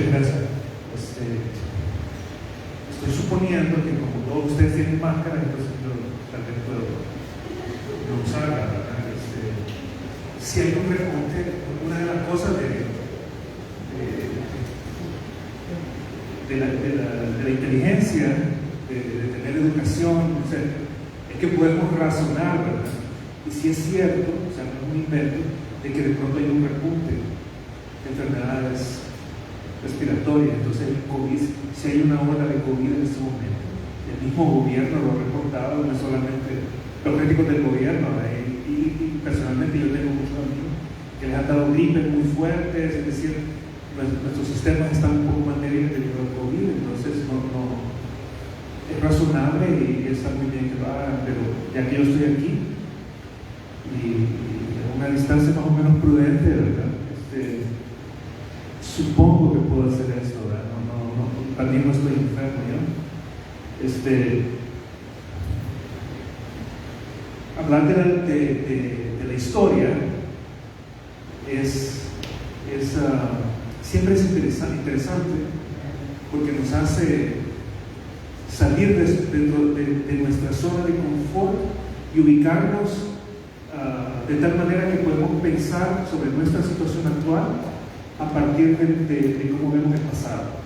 Muchas gracias. Estoy suponiendo que como todos ustedes tienen máscara, entonces yo tal vez puedo no usarla, ¿verdad? Si hay un repunte, una de las cosas de la inteligencia, de tener educación, o sea, es que podemos razonar, ¿verdad? Y si es cierto, o sea, no es un invento, de que de pronto hay un repunte de enfermedades respiratorias. Entonces el COVID, si hay una ola de COVID en este momento, el mismo gobierno lo ha reportado, no es solamente los críticos del gobierno, y personalmente yo tengo muchos amigos que les han dado gripes muy fuertes, es decir, nuestros sistemas están un poco más débiles debido al COVID. Entonces no es razonable y está muy bien que lo hagan, pero ya que yo estoy aquí y a una distancia más o menos prudente, ¿verdad? Supongo que puedo hacer eso, ¿verdad? También no estoy enfermo, ¿no? Hablar de la historia siempre es interesante porque nos hace salir de nuestra zona de confort y ubicarnos de tal manera que podemos pensar sobre nuestra situación actual a partir de cómo vemos el pasado.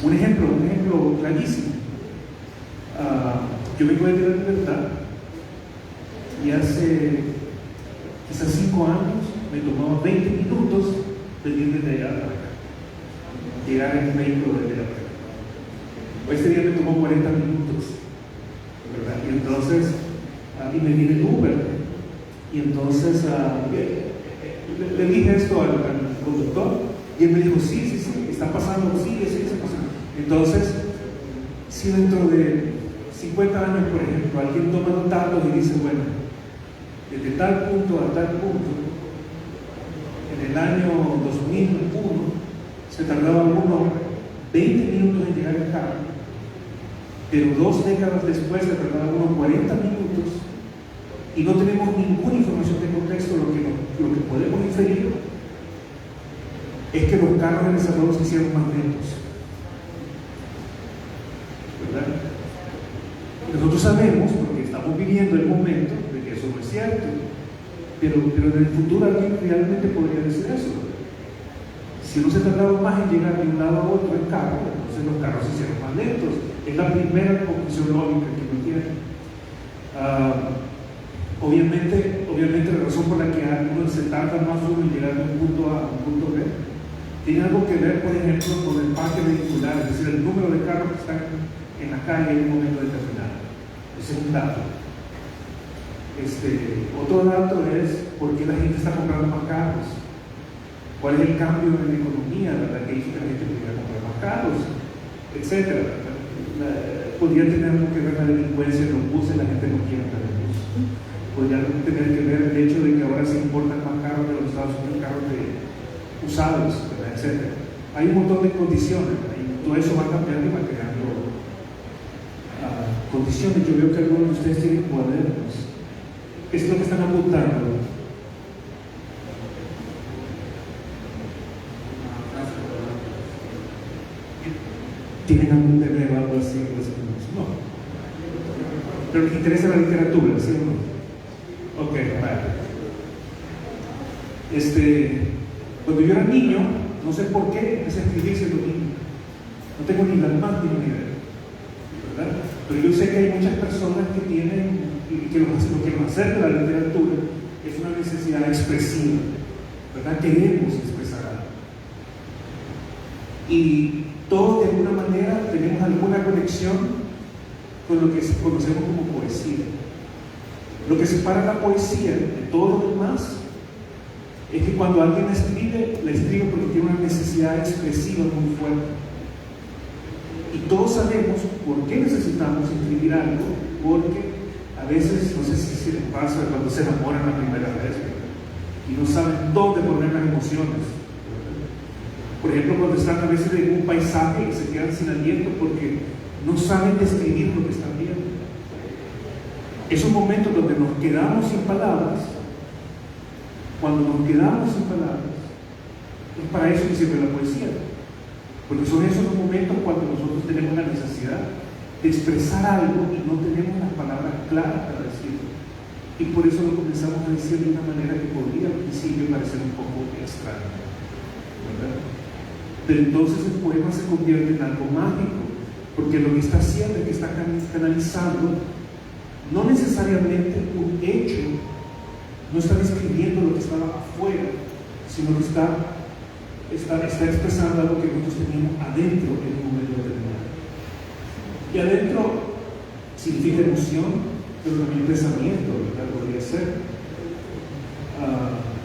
Un ejemplo clarísimo. Yo vengo de la Libertad y hace quizás 5 años me tomaba 20 minutos venir desde allá para acá, llegar en vehículo desde allá para acá. Este día me tomó 40 minutos, ¿verdad? Y entonces, y me vine en Uber. Y entonces le dije esto al conductor y él me dijo, sí, está pasando, sí, está pasando. Entonces, si dentro de 50 años, por ejemplo, alguien toma los datos y dice, bueno, desde tal punto a tal punto, en el año 2001, se tardaba uno 20 minutos en llegar al carro, pero 2 décadas después se tardaba uno 40 minutos, y no tenemos ninguna información de contexto. Lo que podemos inferir es que los carros en esa ruta se hicieron más lentos, ¿verdad? Nosotros sabemos, porque estamos viviendo el momento, de que eso no es cierto, pero en el futuro alguien realmente podría decir eso. Si uno se tardaba más en llegar de un lado a otro en carro, entonces los carros se hicieron más lentos. Es la primera conclusión lógica que uno tiene. Obviamente la razón por la que uno se tarda más en llegar de un punto A a un punto B tiene algo que ver, por ejemplo, con el parque vehicular, es decir, el número de carros que están en la calle en un momento determinado. Ese es un dato. Otro dato es por qué la gente está comprando más carros, cuál es el cambio en la economía, ¿verdad? Que hizo que la gente pudiera comprar más carros, etc. Podría tener algo que ver la delincuencia en los buses, la gente no quiere andar en bus. Podría tener que ver el hecho de que ahora se importan más carros de los Estados Unidos, carros usados, ¿verdad? Etc. Hay un montón de condiciones, ¿verdad? Y todo eso va cambiando y va creando condiciones. Yo veo que algunos de ustedes tienen cuadernos. ¿Qué es lo que están apuntando? ¿Tienen algún deber o algo así? No. Pero les interesa la literatura, ¿sí o no? Ok, vale. Cuando yo era niño, no sé por qué, empecé a escribir siendo niño. No tengo ni la más mínima idea, ¿verdad? Pero yo sé que hay muchas personas que tienen, y que lo que nos acerca a la literatura es una necesidad expresiva, ¿verdad? Queremos expresar algo. Y todos de alguna manera tenemos alguna conexión con lo que conocemos como poesía. Lo que separa la poesía de todo lo demás es que cuando alguien la escribe porque tiene una necesidad expresiva muy fuerte. Y todos sabemos por qué necesitamos escribir algo, porque a veces, no sé si les pasa cuando se enamoran la primera vez, ¿verdad? Y no saben dónde poner las emociones. Por ejemplo, cuando están a veces en un paisaje y se quedan sin aliento porque no saben describir lo que están viendo. Esos momentos donde nos quedamos sin palabras, cuando nos quedamos sin palabras, Es para eso que sirve la poesía, porque son esos los momentos cuando nosotros tenemos la necesidad de expresar algo y no tenemos las palabras claras para decirlo. Y por eso lo comenzamos a decir de una manera que podría al principio parecer un poco extraña, ¿verdad? Pero entonces el poema se convierte en algo mágico, porque lo que está haciendo es que está canalizando no necesariamente un hecho, no está describiendo lo que estaba afuera, sino que está expresando algo que nosotros teníamos adentro en un momento determinado. Y adentro significa emoción, pero también pensamiento, ¿verdad? Podría ser.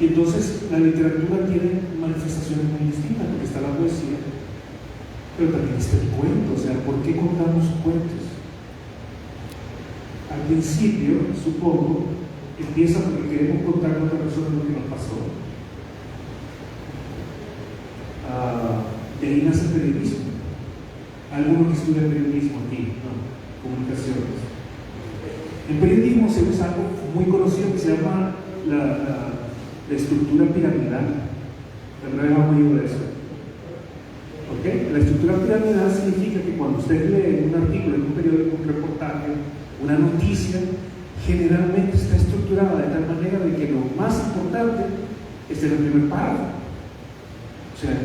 Y entonces la literatura tiene manifestaciones muy distintas, porque está la poesía, pero también está el cuento. O sea, ¿por qué contamos cuentos? Al principio, supongo, empieza porque queremos contar a otra persona lo que nos pasó. De ahí nace el periodismo. Algunos que estudian periodismo aquí, ¿no? Comunicaciones. En periodismo se usa algo muy conocido que se llama la estructura piramidal. ¿Verdad? Hemos oído de eso. ¿Okay? La estructura piramidal significa que cuando usted lee un artículo en un periódico, un reportaje, una noticia, generalmente está estructurada de tal manera de que lo más importante es el primer párrafo. O sea,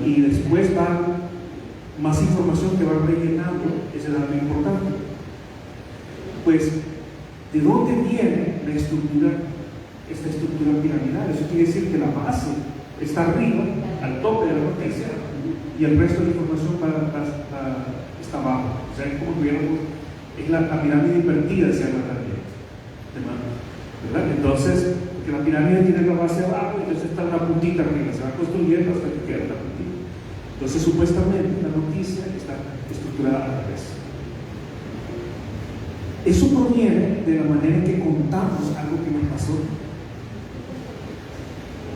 y después va más información que va rellenando ese dato importante. Pues, ¿de dónde viene esta estructura piramidal? Eso quiere decir que la base está arriba, al tope de la noticia, y el resto de la información está abajo. O sea, es como tuviéramos, es la pirámide invertida, se llama también, ¿verdad? Entonces, porque la pirámide tiene la base abajo, entonces está una puntita arriba, se va construyendo hasta que queda la puntita. Entonces, supuestamente, la noticia está estructurada al revés. Eso proviene de la manera en que contamos algo que me pasó.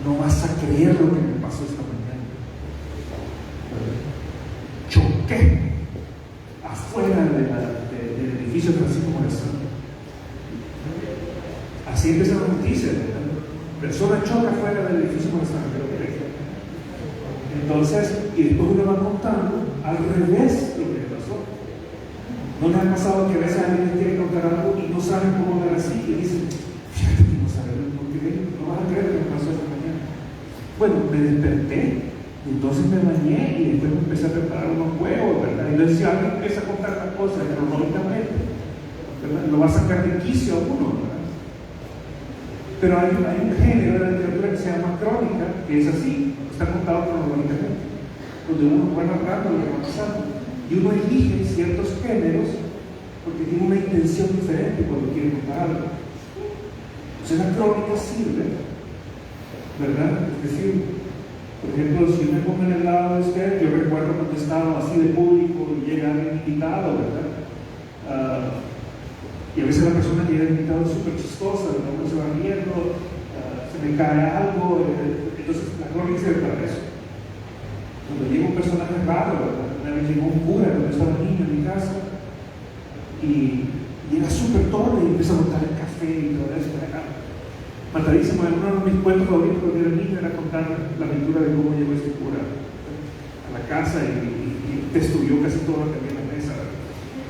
No vas a creer lo que me pasó esta mañana. Choqué afuera del edificio Francisco Morazán. Así empieza la noticia, ¿verdad? Persona choca afuera del edificio Morazán. Entonces, y después uno va contando al revés lo que le pasó. ¿No le ha pasado que a veces alguien le quiere contar algo y no saben cómo hablar así? Y dicen, fíjate que no saben, no van a creer lo que me pasó esta mañana. Bueno, me desperté, y entonces me bañé y después me empecé a preparar unos huevos, ¿verdad? Entonces, si alguien empieza a contar las cosas cronológicamente, ¿verdad? Lo va a sacar de quicio a uno, ¿verdad? Pero hay un género de la literatura que se llama crónica, que es así, está contado cronológicamente, donde uno va narrando lo que va pasando. Y uno elige ciertos géneros porque tiene una intención diferente cuando quiere contar algo. Entonces la crónica sirve, ¿verdad? Es decir, por ejemplo, si yo me pongo en el lado de usted, yo recuerdo cuando estaba así de público y llega alguien invitado, ¿verdad? Y a veces la persona que llega invitado es súper chistosa, ¿verdad? Uno se va riendo, se me cae algo, entonces la crónica sirve para eso. Cuando llega un personaje raro, ¿verdad? Una vez llegó un cura cuando estaba niño en mi casa y llega súper torpe y empieza a botar el café y todo eso. Matadísimo, uno de mis cuentos favoritos cuando era niño era contar la aventura de cómo llegó este cura a la casa y destruyó casi todo lo que había en la mesa.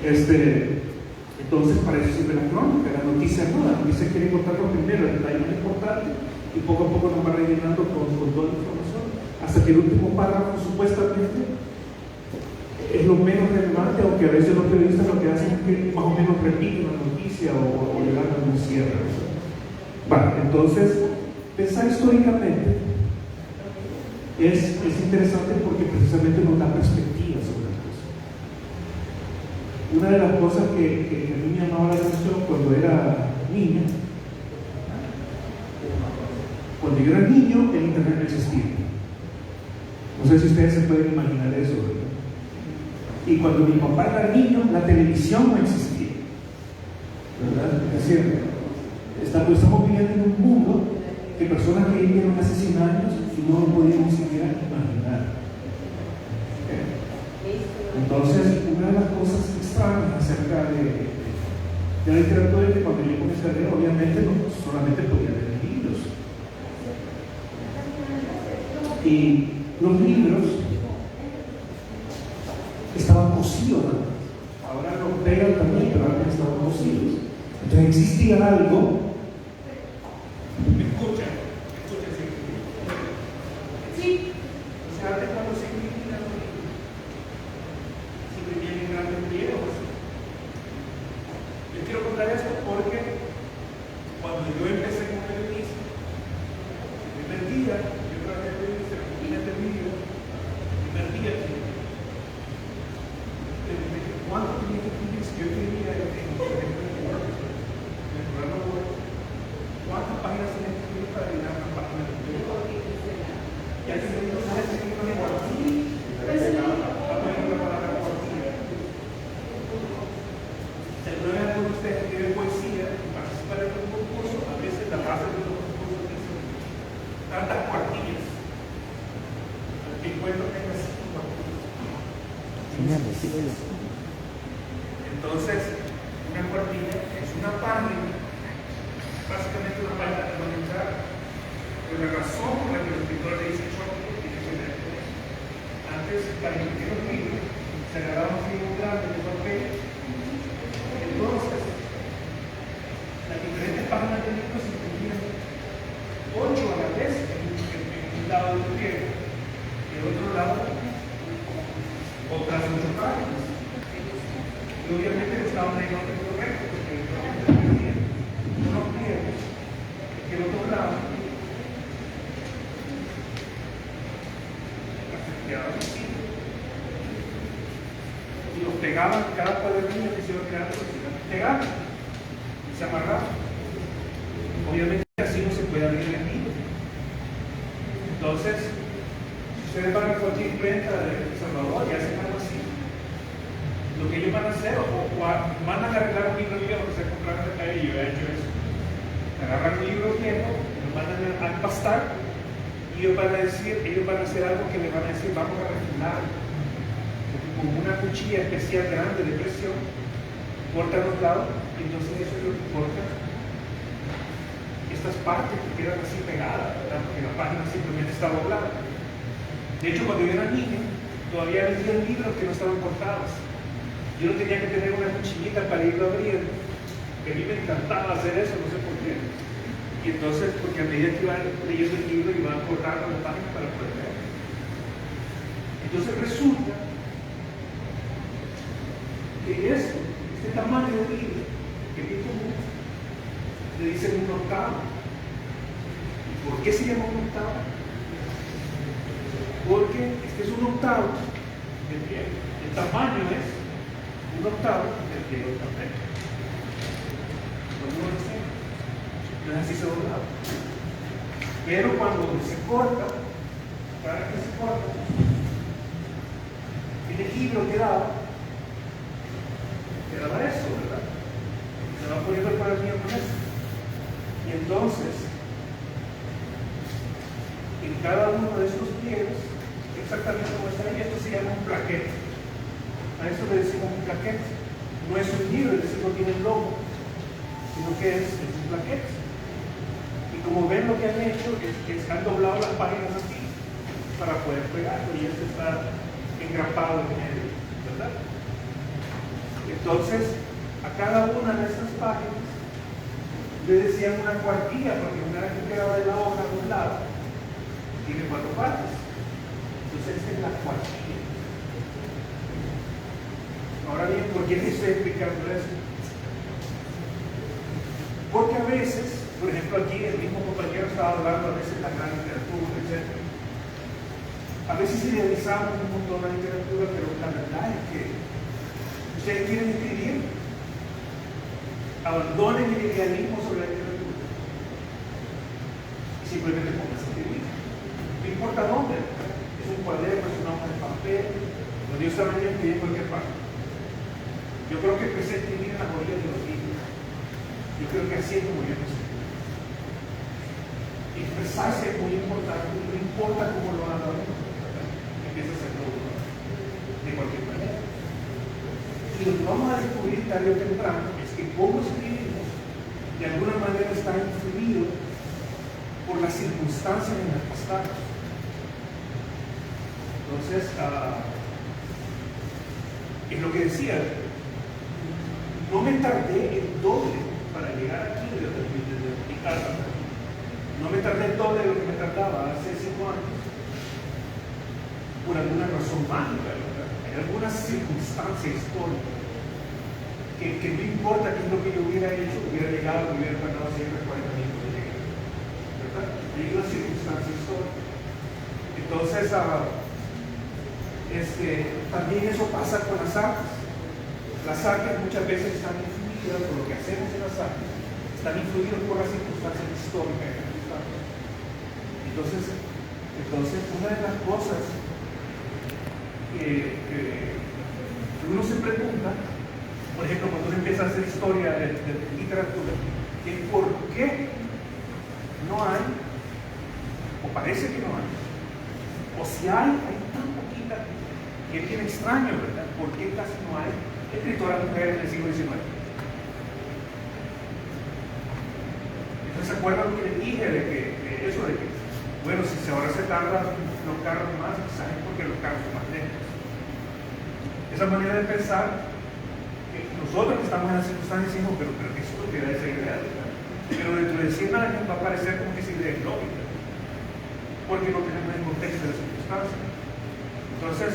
Entonces, para eso sirve la crónica, la noticia no, la noticia quiere contar lo primero, el detalle más importante, y poco a poco nos va rellenando con toda la información, hasta que el último párrafo supuestamente es lo menos relevante, aunque a veces los periodistas lo que hacen es que más o menos repiten la noticia o le dan un cierre. Vale, entonces, pensar históricamente es interesante porque precisamente nos da perspectiva sobre las cosas. Una de las cosas que a mí me llamaba la atención cuando era niño, cuando yo era niño, el internet no existía. No sé si ustedes se pueden imaginar eso, ¿verdad? Y cuando mi papá era niño, la televisión no existía, ¿verdad? Es decir, estamos viviendo en un mundo que personas que vivieron hace 100 años no lo podíamos siquiera imaginar. Entonces, una de las cosas extrañas acerca de la literatura es que cuando yo comencé a leer, obviamente no solamente podía leer libros. Y los libros estaban cosidos, ¿no? Ahora los pegan también, pero antes estaban cosidos. Entonces existía algo. Escucha, sí. O sea, antes cuando se escribían los libros, siempre vienen grandes pliegos. Yo quiero contar esto porque cuando yo empecé con periodismo, el primer día, yo trabajé en periodismo, el primer día, ¿cuánto tenía que escribir? Si yo escribía en el programa Word, ¿cuántas páginas tenía que escribir para llenar una página de Word? Y aquí me dijo, ¿sabes qué escribir una cuartilla? Vamos a ir a la cuartilla. Seguro que algunos de ustedes escriben poesía y participan en un concurso, a veces la base de los concursos dicen tantas cuartillas. El encuentro tenga 5 cuartillas. Entonces, una cuartilla es una página, básicamente una página de comenzar. Pero la razón por la que el escritor le dice short tiene que ver con eso. Antes, para imprimir un libro, se agarraba un libro grande de papel. Entonces, las diferentes páginas del libro se imprimían 8 a la vez en un lado del pliego, y en otro lado otras 8 páginas. Y obviamente estaban en orden correcto, porque tenían unos pliegos que el otro lado quedaban así. Y los pegaban, cada cuadernillo que se iba creando, se pegaban y se amarraban. Obviamente así no se puede abrir el libro. Entonces, si ustedes van a cualquier imprenta de El Salvador y hacen algo así, lo que ellos van a hacer, o mandan a arreglar un libro viejo que se compraron en la calle, yo he hecho eso. Agarran un libro viejo, lo mandan a empastar, y ellos van a hacer algo que le van a decir, vamos a refinar. Con una cuchilla especial grande de presión, cortan los lados, y entonces eso es lo que corta estas partes que quedan así pegadas, ¿verdad? Porque la página simplemente está doblada. De hecho, cuando yo era niño, todavía vendían libros que no estaban cortados. Yo no tenía que tener una cuchillita para irlo abriendo, que a mí me encantaba hacer eso, no sé por qué. Y entonces, porque a medida que iban leyendo el libro, iban cortando la página para poder leer. Entonces resulta que este tamaño de libro, que es común, le dicen un octavo. ¿Y por qué se llama un octavo? Porque este es un octavo del pliego. El tamaño es un octavo del pliego del papel. No es así se doblaba. Pero cuando se corta, para que se corta, el libro quedaba eso, ¿verdad? Se va poniendo el cuadernillo con eso. Y entonces, en cada uno de estos pliegos, exactamente como está ahí, esto se llama un plaquete. A eso le decimos un plaquete. No es un libro, es decir, no tiene el logo, sino que es un plaquete. Y como ven, lo que han hecho es que han doblado las páginas así para poder pegarlo, y esto está engrapado en medio, ¿verdad? Entonces, a cada una de estas páginas le decían una cuartilla, porque una vez que quedaba de la hoja de un lado, tiene 4 partes. Entonces, esta es la cuartilla. Ahora bien, ¿por qué les estoy explicando eso? Porque a veces, por ejemplo, aquí el mismo compañero estaba hablando a veces de la gran literatura, etc. A veces idealizamos un montón la literatura, pero la verdad es que ustedes quieren escribir, abandonen el idealismo sobre la literatura y simplemente pónganse a escribir. No importa dónde, es un cuaderno, es una hoja de papel, donde yo estaba escribiendo en cualquier parte. Yo creo que empecé a escribir en las orillas de los libros. Yo creo que así es como yo empecé. Expresarse es muy importante, no importa cómo lo haga uno, empieza a hacerlo uno de cualquier manera. Y lo que vamos a descubrir tarde o temprano es que cómo escribimos de alguna manera está influido por las circunstancias en las que estamos. Entonces, es lo que decía, no me tardé el doble para llegar aquí desde mi casa. No me tardé el doble de lo que me tardaba hace 5 años. Por alguna razón mágica, ¿verdad? Hay alguna circunstancia histórica que no importa qué es lo que yo hubiera hecho, hubiera llegado, hubiera tardado siempre 40 minutos de llegar, ¿verdad? Hay una circunstancia histórica. Entonces, también eso pasa con las artes. Las artes muchas veces están influidas por lo que hacemos en las artes, están influidas por las circunstancias históricas en las que estamos. Entonces, una de las cosas que uno se pregunta, por ejemplo, cuando uno empieza a hacer historia de literatura, es por qué no hay, o parece que no hay, o si hay tan poquita, que es bien extraño, ¿verdad? ¿Por qué casi no hay escritoras mujeres del siglo XIX? Entonces, ¿se acuerdan lo que les dije de que bueno, si ahora se tardan los carros más, quizás es porque los carros son más lentos? Esa manera de pensar, nosotros que estamos en las circunstancias decimos, pero qué estupidez esa idea, ¿verdad? Pero dentro de 100 años va a parecer como que esa idea es lógica, porque no tenemos el contexto de las circunstancias. Entonces,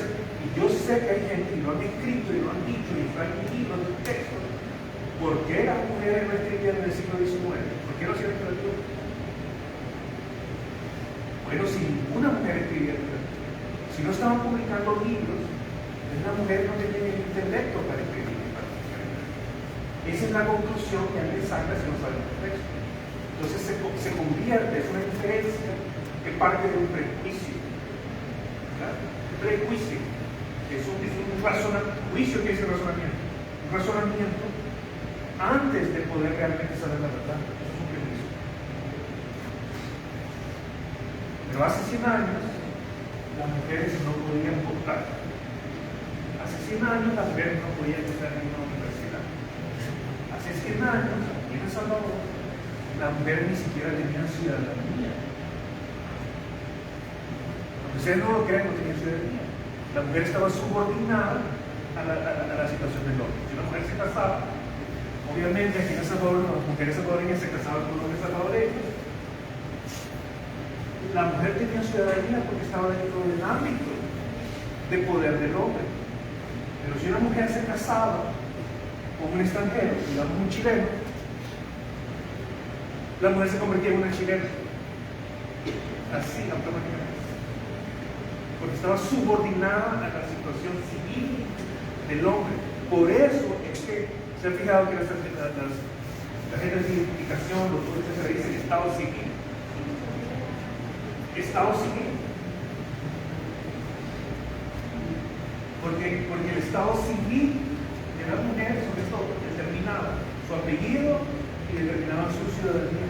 yo sé que hay gente, y lo han escrito, y lo han dicho, y están en libros de texto, ¿por qué las mujeres no escribían en el siglo XIX? ¿Por qué no hacían literatura? Bueno, si ninguna mujer escribía literatura, si no estaban publicando libros, una mujer no tenía el intelecto para escribir. Esa es la conclusión que alguien saca si no sabe el contexto. Entonces se convierte, es una inferencia que parte de un prejuicio. ¿Verdad? Un prejuicio, es un razonamiento. Juicio, ¿qué es el razonamiento? Un razonamiento antes de poder realmente saber la verdad. Eso es un prejuicio. Pero hace 100 años las mujeres no podían votar. Hace 100 años las mujeres no podían estar en una universidad. Hace 100 años, aquí en El Salvador, las mujeres ni siquiera tenían ciudadanía. Aunque ustedes no lo crean, no tenían ciudadanía. La mujer estaba subordinada a la situación del hombre. Si una mujer se casaba, obviamente aquí en El Salvador, las mujeres salvadoreñas se casaban con hombres salvadoreños. La mujer tenía ciudadanía porque estaba dentro del ámbito de poder del hombre. Pero si una mujer se casaba con un extranjero, digamos un chileno, la mujer se convertía en una chilena. Así, automáticamente. Porque estaba subordinada a la situación civil del hombre. Por eso es que se ha fijado que las tarjetas de identificación, los códigos se dicen Estado civil. Estado civil. Porque el estado civil de la mujer, sobre todo, determinaba su apellido y determinaba su ciudadanía.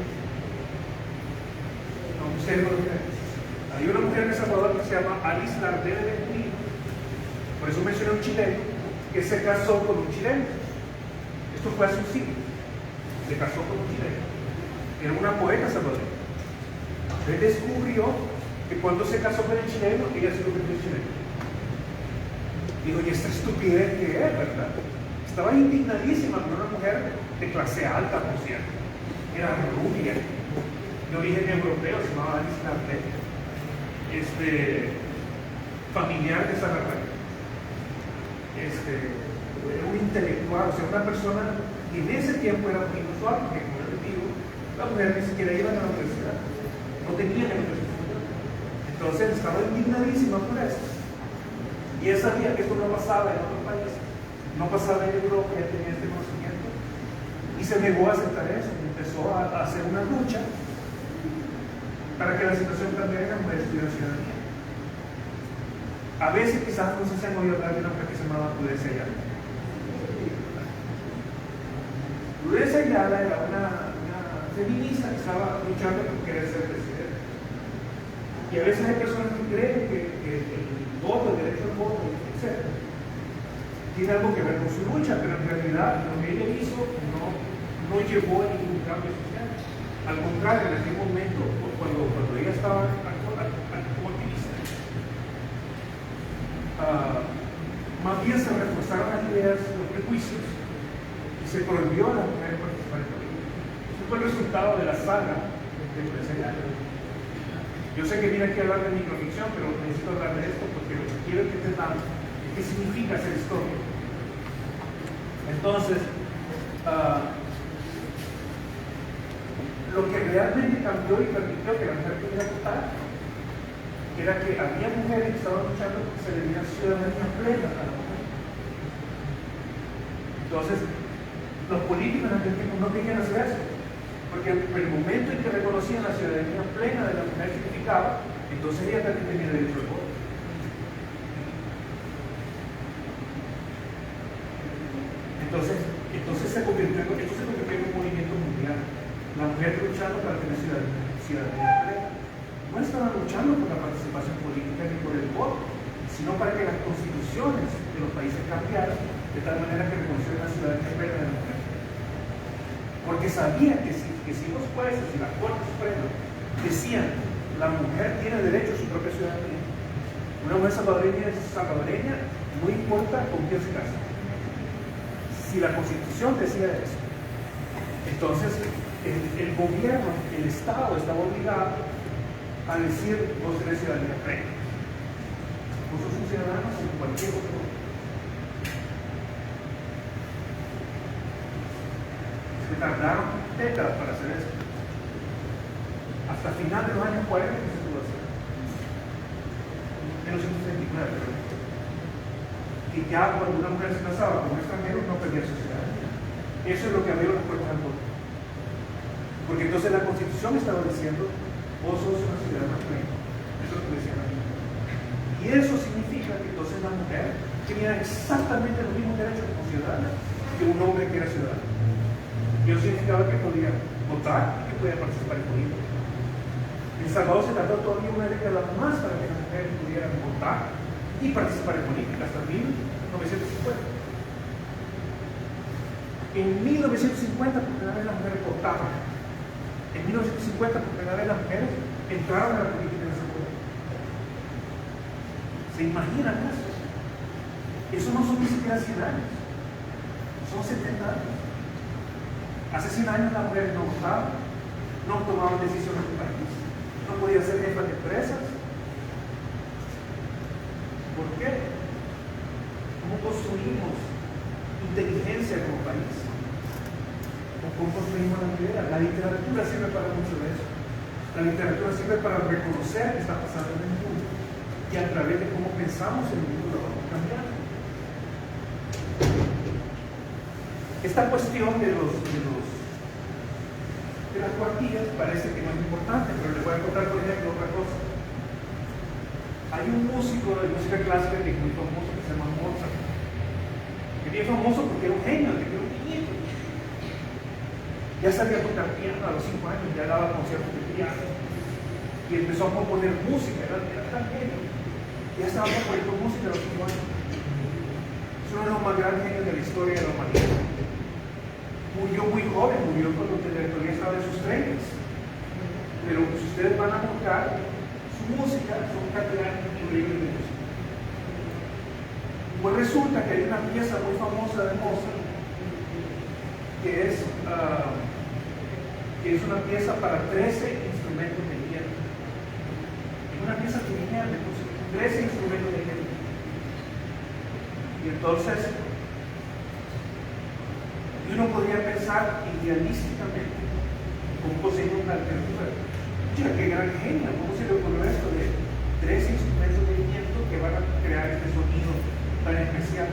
No, ustedes no lo creen. Hay una mujer en El Salvador que se llama Alice Lardé de Benjamín, por eso mencioné a un chileno, que se casó con un chileno. Esto fue hace un siglo. Se casó con un chileno. Era una poeta salvadoreña. Él descubrió que cuando se casó con el chileno, ella se convirtió en chileno. Digo, y esta estupidez que es, ¿verdad? Estaba indignadísima con una mujer de clase alta, por cierto. Era rubia, de origen europeo, se llamaba Alice Lardé. Familiar de Sagarra. Un intelectual, o sea, una persona que en ese tiempo era muy inusual, porque como les digo, la mujer ni siquiera iba a la universidad, no tenía la universidad. Entonces estaba indignadísima por eso. Y él sabía que esto no pasaba en otros países, no pasaba en Europa, ya tenía este conocimiento. Y se negó a aceptar eso, y empezó a hacer una lucha para que la situación cambiara y la mujer estuviera ciudadanía. A veces quizás no se han oído hablar de una mujer que se llamaba Prudencia Ayala. Prudencia Ayala era una feminista que estaba luchando por querer ser presidente. Y a veces hay personas que creen que el voto, el derecho al voto, etc., tiene algo que ver con su lucha, pero en realidad lo que ella hizo no llevó a ningún cambio social. Al contrario, en aquel momento, cuando ella estaba como activista, más bien se reforzaron las ideas, los prejuicios, y se prohibió a las mujeres participar en política. Eso fue el resultado de la saga de empresarial. Yo sé que vine aquí a hablar de microficción, pero necesito hablar de esto porque lo que quiero que entendamos es qué significa hacer historia. Entonces, lo que realmente cambió y permitió que la mujer pudiera votar era que había mujeres que estaban luchando porque se le diera ciudadanía plena a la mujer. Entonces, los políticos en aquel tiempo no querían hacer eso, porque el momento en que reconocían la ciudadanía plena de la mujer significaba, entonces ella también tenía derecho al voto. Entonces se convirtió en un movimiento mundial. La mujer luchando para tener ciudadanía plena. No estaban luchando por la participación política ni por el voto, sino para que las constituciones de los países cambiaran de tal manera que reconocieran la ciudadanía plena de la mujer. Porque sabían que si los jueces y la Corte Suprema decían la mujer tiene derecho a su propia ciudadanía, una mujer salvadoreña es salvadoreña, no importa con quién se casa. Si la Constitución decía eso, entonces el gobierno, el Estado estaba obligado a decir vos tenés ciudadanía plena. Vos sos un ciudadano en cualquier otro lugar. Se tardaron décadas para hacer eso. Hasta final de los años 40 que se pudo hacer. 1969. Y ya cuando una mujer se casaba con un extranjero no perdía su ciudadanía. Eso es lo que abrió las puertas al voto. Porque entonces la Constitución estaba diciendo vos sos una ciudadana plena. Eso es lo que decían aquí. Y eso significa que entonces la mujer tenía exactamente los mismos derechos como ciudadana que un hombre que era ciudadano. Y eso significaba que podía votar y que podía participar en política. En Salvador se tardó todavía una década más para que las mujeres pudieran votar y participar en política hasta 1950. En 1950 por primera vez las mujeres votaban. En 1950 por primera vez las mujeres entraron a la política en ese momento. ¿Se imaginan eso? Eso no son ni siquiera 100 años, son 70 años. Hace 100 años las mujeres no votaban, no tomaban decisiones en el país, no podían ser jefas de empresas. ¿Por qué? ¿Cómo construimos inteligencia como país? ¿O cómo construimos la idea? La literatura sirve para mucho de eso. La literatura sirve para reconocer qué está pasando en el mundo y a través de cómo pensamos en el mundo lo vamos cambiando. Esta cuestión de las cuartillas parece que no es importante, pero les voy a contar, por ejemplo, otra cosa. Hay un músico de música clásica que es muy famoso, que se llama Mozart. Es bien famoso porque era un genio, que era un niñito. Ya sabía tocar piano a los 5 años, ya daba conciertos de piano. Y empezó a componer música, era tan genio. Ya estaba componiendo música a los 5 años. Es uno de los más grandes genios de la historia de la humanidad. Murió muy joven, murió cuando todavía estaba en sus 30. Pero si ustedes van a buscar su música, son cantidades increíbles de música. Pues resulta que hay una pieza muy famosa de Mozart que es una pieza para 13 instrumentos de viento. Es una pieza genial de música, 13 instrumentos de viento. Y entonces uno podría pensar idealísticamente cómo conseguir una alternativa. Mira, qué gran genio, ¿cómo se le ocurrió esto de 13 instrumentos de viento que van a crear este sonido tan especial?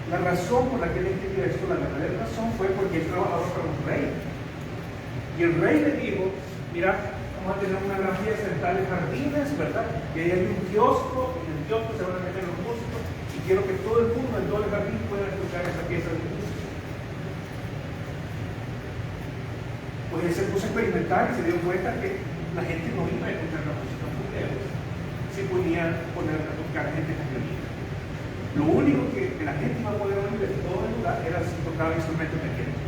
La razón por la que él entendió esto, la verdadera razón, fue porque él trabajaba para un rey. Y el rey le dijo, mira, vamos a tener una gran fiesta en tales jardines, ¿verdad? Y ahí hay un kiosco, y en el kiosco se van a meter los músicos, y quiero que todo el mundo en todo el jardín pueda escuchar esa pieza de música. Pues él se puso a experimentar y se dio cuenta que la gente no iba a escuchar la música muy lejos, si podían poner a tocar gente con violín. Lo único que la gente iba a poder oír de todo el lugar era si tocaba instrumentos de viento.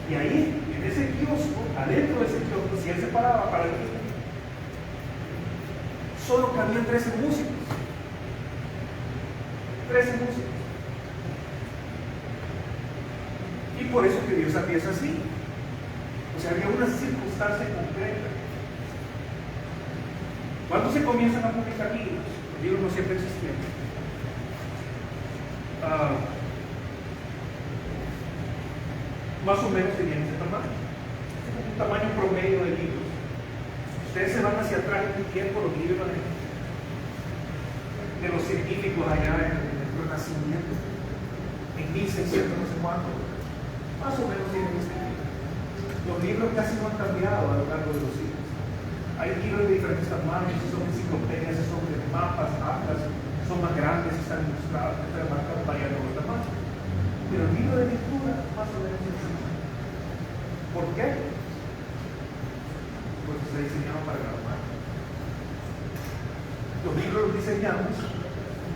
Y ahí, en ese kiosco, adentro de ese kiosco, si él se paraba para el mismo, solo cabían 13 músicos. 13 músicos. Y por eso que Dios empieza así. O sea, había una circunstancia concreta. ¿Cuándo se comienzan a publicar libros? Los libros no siempre existían. Más o menos tenían ese tamaño. Un tamaño promedio de libros. Ustedes se van hacia atrás en un tiempo, los libros de los científicos allá en el Renacimiento, en 1600 no sé cuánto, más o menos tienen este libro. Los libros casi no han cambiado a lo largo de los siglos. Hay libros de diferentes tamaños, son enciclopedias, son de mapas, atlas, son más grandes, están ilustrados, están marcados variando los tamaños. Pero el libro de lectura más o menos es así. ¿Por qué? Porque está diseñado para grabar. Los libros los diseñamos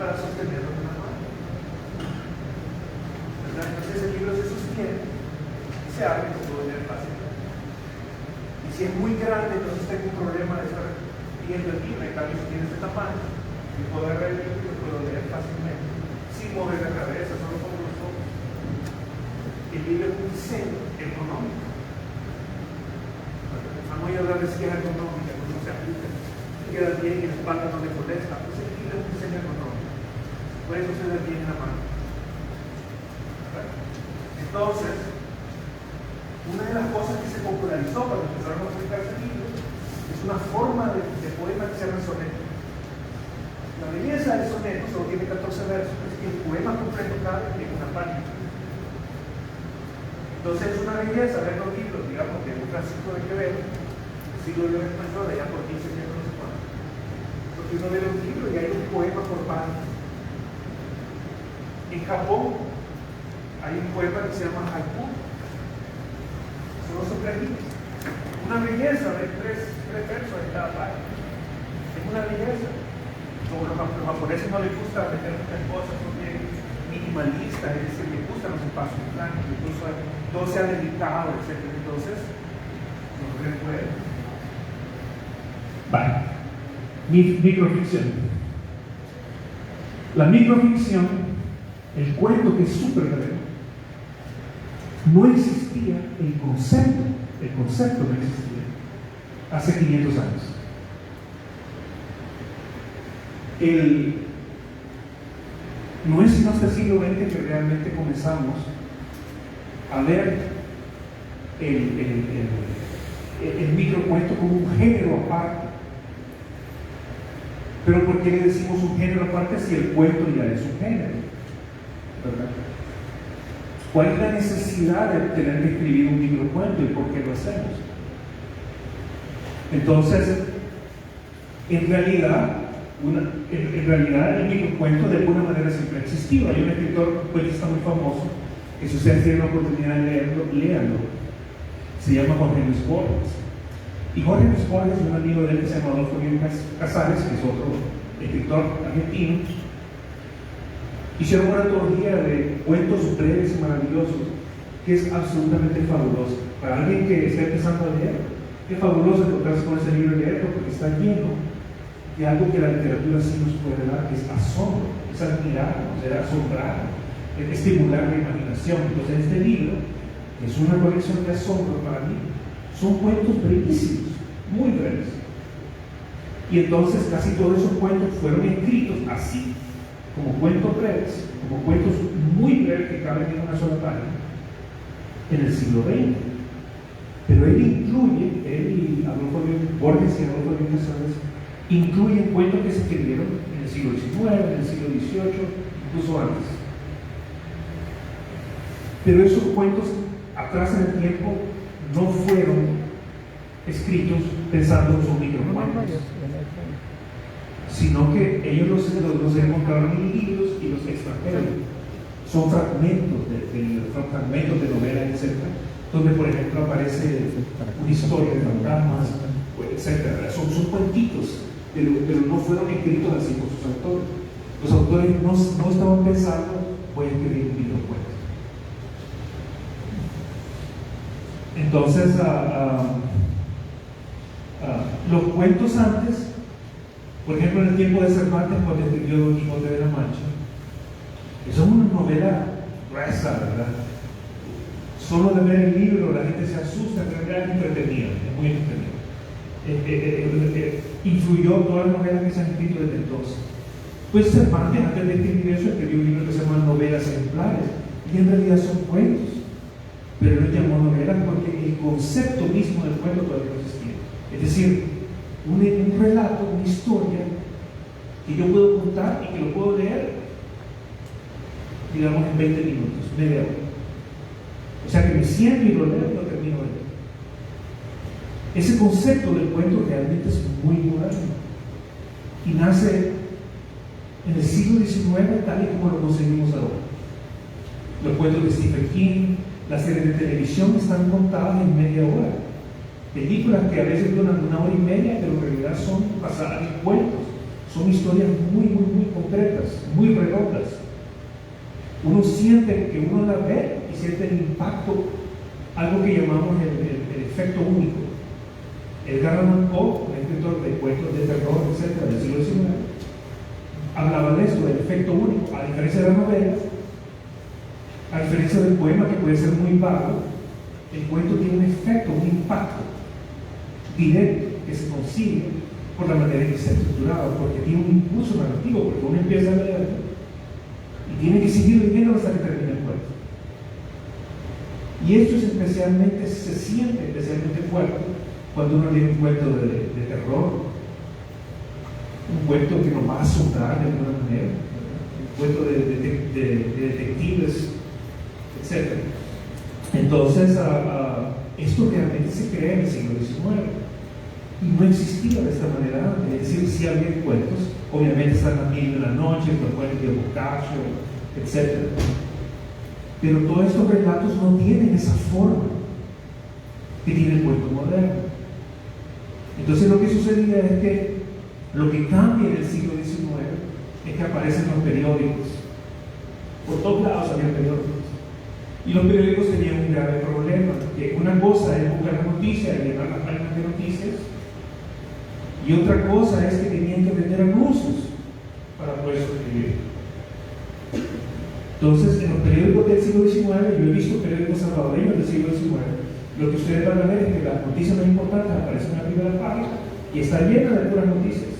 para sostenerlos en la mano. ¿Verdad? Entonces el libro se sostiene y se abre y se puede leer fácilmente. Y si es muy grande, entonces tengo un problema de estar viendo el libro. En cambio, si tiene este tamaño, yo puedo agarrar el libro y lo puedo leer fácilmente, sin mover la cabeza, solo con los ojos. El libro es un diseño económico. No voy a hablar de si es económica, no se aplica, queda bien y la espalda no le molesta, pues el libro es un diseño económico, puede suceder bien en la mano. Entonces, una de las cosas que se popularizó cuando empezaron a publicar este libro es una forma de poema que se llama soneto. La belleza del soneto solo tiene 14 versos, es que el poema completo cabe en una página. Entonces es una belleza ver los libros, digamos, de un Francisco de Quevedo, siglo de español, allá por 15 años, no sé cuánto. Porque uno ve los libros y hay un poema por página. En Japón hay un poema que se llama haiku. Solo son 3 líneas. Una belleza, ver tres versos en cada página. Es una belleza. Como los japoneses no les gusta meter muchas cosas, porque minimalistas, es decir, les gustan los espacios blancos, incluso todo sea delicado, etc. Entonces, no recuerdo. Vale. Microficción. La microficción, el cuento que es súper breve, no existía el concepto no existía hace 500 años. No es sino hasta el siglo XX que realmente comenzamos a ver el microcuento como un género aparte. Pero ¿por qué le decimos un género aparte si el cuento ya es un género? ¿Verdad? ¿Cuál es la necesidad de tener que escribir un microcuento y por qué lo hacemos? Entonces, en realidad el microcuento de alguna manera siempre ha existido. Hay un escritor, un poetista muy famoso, que si ustedes tienen la oportunidad de leerlo, léanlo. Se llama Jorge Luis Borges. Y Jorge Luis Borges es un amigo de él que se llama Adolfo Bien Casares, que es otro escritor argentino. Hicieron una antología de cuentos breves y maravillosos, que es absolutamente fabuloso. Para alguien que está empezando a leer, es fabuloso encontrarse con ese libro y leerlo, porque está lleno de algo que la literatura sí nos puede dar, que es asombro, es admirarnos, es asombrar, es estimular la imaginación. Entonces este libro es una colección de asombro para mí. Son cuentos brevísimos, muy breves. Y entonces casi todos esos cuentos fueron escritos así, como cuentos breves, como cuentos muy breves que caben en una sola página, en el siglo XX. Pero él y Adolfo Borges y Adolfo Bien Casares, incluyen cuentos que se escribieron en el siglo XIX, en el siglo XVIII, incluso antes. Pero esos cuentos, atrás en el tiempo, no fueron escritos pensando en sus microcuentos, sino que ellos los encontraron en libros y los extrajeron. Son fragmentos de libros, son fragmentos de novelas, etc., donde por ejemplo aparece una historia de fantasmas, etc. Son cuentitos, pero no fueron escritos así por sus autores. Los autores no estaban pensando, voy a escribir un microcuento. Entonces, los cuentos antes, Por ejemplo, en el tiempo de Cervantes, cuando escribió Don Quijote de la Mancha, eso es una novela gruesa, ¿verdad? Solo de ver el libro la gente se asusta, en realidad es entretenido, es muy entretenido. Influyó todas las novelas que se han escrito desde entonces. Pues Cervantes, antes de escribir eso, escribió un libro que se llama Novelas Ejemplares, y en realidad son cuentos, pero él lo llamó novelas porque el concepto mismo del cuento todavía no existía. Es decir, un relato, una historia que yo puedo contar y que lo puedo leer, digamos, en 20 minutos, media hora. O sea que me siento y lo leo y lo termino de leer. Ese concepto del cuento realmente es muy moderno y nace en el siglo XIX tal y como lo conseguimos ahora. Los cuentos de Stephen King, las series de televisión están contadas en media hora. Películas que a veces duran 1 hora y media, pero en realidad son basadas en cuentos. Son historias muy concretas, muy redondas. Uno siente que uno la ve y siente el impacto, algo que llamamos el efecto único. Edgar Allan Poe, un escritor de cuentos de terror, etc., del siglo XIX, hablaba de esto, del efecto único. A diferencia de las novelas, a diferencia del poema, que puede ser muy vago, el cuento tiene un efecto, un impacto directo que se consigue por la manera en que está estructurado, porque tiene un impulso narrativo, porque uno empieza a leer y tiene que seguir leyendo hasta que termine el cuento. Y esto es se siente especialmente fuerte cuando uno lee un cuento de terror, un cuento que nos va a asombrar de alguna manera, un cuento de detectives, etc. Entonces, esto realmente se crea en el siglo XIX y no existía de esta manera antes. Es decir, sí había cuentos, obviamente están las 1000 de la noche, los cuentos de Boccaccio, etc. Pero todos estos relatos no tienen esa forma que tiene el cuento moderno. Entonces lo que sucedía es que lo que cambia en el siglo XIX es que aparecen los periódicos. Por todos lados había periódicos. Y los periódicos tenían un grave problema, que una cosa es buscar la noticia y llenar las páginas de noticias, y otra cosa es que tenían que vender anuncios para poder sobrevivir. Entonces, en los periódicos del siglo XIX, yo he visto periódicos salvadoreños del siglo XIX, lo que ustedes van a ver es que las noticias más importantes aparecen en la primera página y está llena de puras noticias.